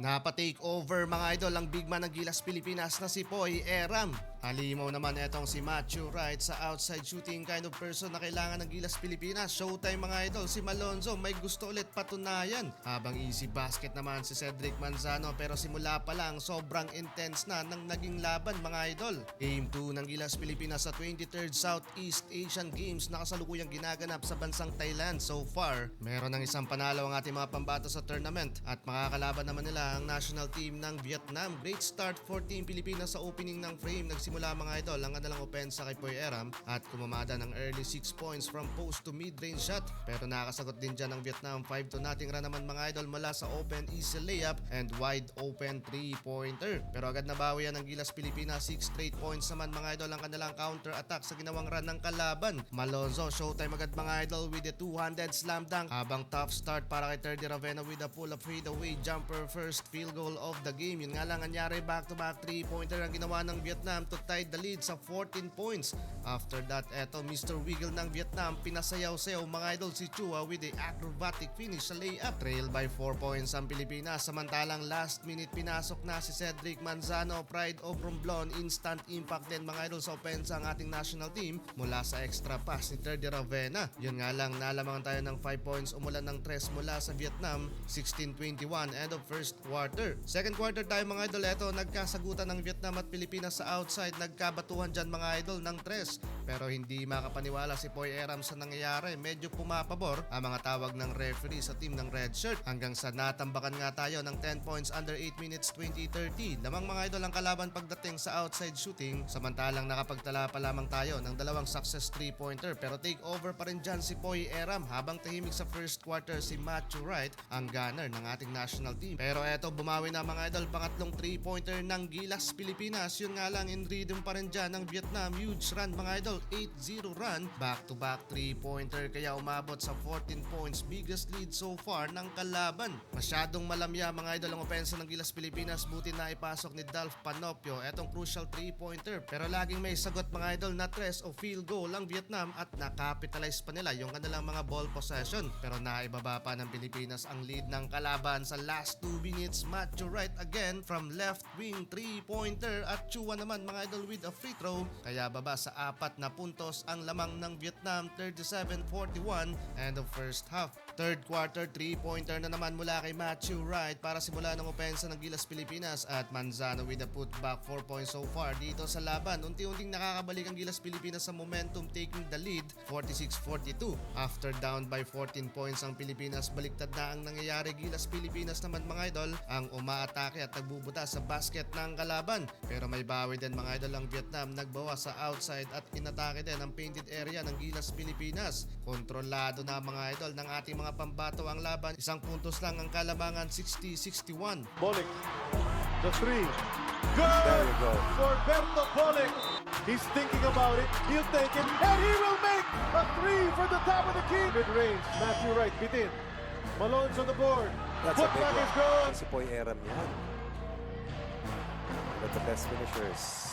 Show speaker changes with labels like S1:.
S1: Napa-take over mga idol ang big man ng Gilas Pilipinas na si Poy Eram. Halimaw naman etong si Matthew Wright sa outside shooting kind of person na kailangan ng Gilas Pilipinas. Showtime mga idol, si Malonzo may gusto ulit patunayan. Habang easy basket naman si Cedric Manzano, pero simula pa lang sobrang intense na ng naging laban mga idol. Game 2 ng Gilas Pilipinas sa 23rd Southeast Asian Games na kasalukuyang ginaganap sa bansang Thailand. So far, meron ng isang panalo ang ating mga pambato sa tournament at makakalaban naman nila ang national team ng Vietnam. Great start for Team Pilipinas sa opening ng frame. Nagsimula mga idol ang kanilang opensa kay Poy Eram at kumamada ng early 6 points from post to mid-range shot. Pero nakasagot din dyan ng Vietnam 5-0 run naman mga idol mula sa open easy layup and wide open 3-pointer. Pero agad nabawi yan ng Gilas Pilipinas, 6 straight points naman mga idol ang kanilang counter attack sa ginawang run ng kalaban. Malonzo showtime agad mga idol with a two-handed slam dunk, habang tough start para kay Terdy Ravena with a pull-up fadeaway jumper first field goal of the game. Yun nga lang anyari, back-to-back 3-pointer ang ginawa ng Vietnam to tie the lead sa 14 points. After that, eto Mr. Wiggle ng Vietnam, pinasayaw-sayaw mga idol si Chua with the acrobatic finish sa layup. Trail by 4 points ang Pilipinas, samantalang last minute pinasok na si Cedric Manzano, pride of Romblon. Instant impact din mga idol sa opensa ang ating national team mula sa extra pass ni Terdy Ravena. Yun nga lang, nalamangan tayo ng 5 points umulan ng 3 mula sa Vietnam, 16-21 end of first quarter. Second quarter tayo mga idol, eto nagkasagutan ng Vietnam at Pilipinas sa outside, nagkabatuhan dyan mga idol ng 3, pero hindi makapaniwala si Poy Eram sa nangyayari. Medyo pumapabor ang mga tawag ng referee sa team ng red shirt hanggang sa natambakan nga tayo ng 10 points under 8 minutes 20-30. Lamang mga idol ang kalaban pagdating sa outside shooting, samantalang nakapagtala pa lamang tayo ng dalawang success 3-pointer, pero take over pa rin dyan si Poy Eram habang tahimik sa first quarter si Matthew Wright, ang gunner ng ating national team. Pero eto bumawi na mga idol, pangatlong 3-pointer ng Gilas Pilipinas. Yun nga lang, in rhythm pa rin dyan ng Vietnam. Huge run mga idol, 8-0 run, back-to-back 3-pointer, kaya umabot sa 14 points, biggest lead so far ng kalaban. Masyadong malamya mga idol ang opensa ng Gilas Pilipinas, buti na ipasok ni Dolph Panopio etong crucial 3-pointer, pero laging may sagot mga idol na tres o field goal ang Vietnam at nakapitalize pa nila yung kanilang mga ball possession. Pero naibaba pa ng Pilipinas ang lead ng kalaban sa last 2 minutes. Matthew Wright again from left wing 3-pointer at Chua naman mga idol with a free throw, kaya baba sa 4 na puntos ang lamang ng Vietnam, 37-41 end of first half. Third quarter 3-pointer na naman mula kay Matthew Wright para simula ng opensa ng Gilas Pilipinas at Manzano with a putback 4 points so far dito sa laban. Unti-unting nakakabalik ang Gilas Pilipinas sa momentum, taking the lead 46-42. After down by 14 points ang Pilipinas, baliktad na ang nangyayari. Gilas Pilipinas naman mga idol ang umaatake at nagbubuta sa basket ng kalaban, pero may bawi din mga idol ang Vietnam, nagbawa sa outside at inatake din ang painted area ng Gilas Pilipinas. Kontrolado na mga idol ng ating mga pambato ang laban, isang puntos lang ang kalamangan, 60-61.
S2: Bolick, the 3.
S3: There
S2: Good
S3: you go.
S2: for Berto Bolick. He's thinking about it. He'll take it, and he will make a 3 for the top of the key. Mid-range, Matthew Wright, bitin. Malone's on the board.
S3: That's a big
S2: Putback is
S3: one.
S2: gone.
S3: Si Poy Eram yan. But the best finishers.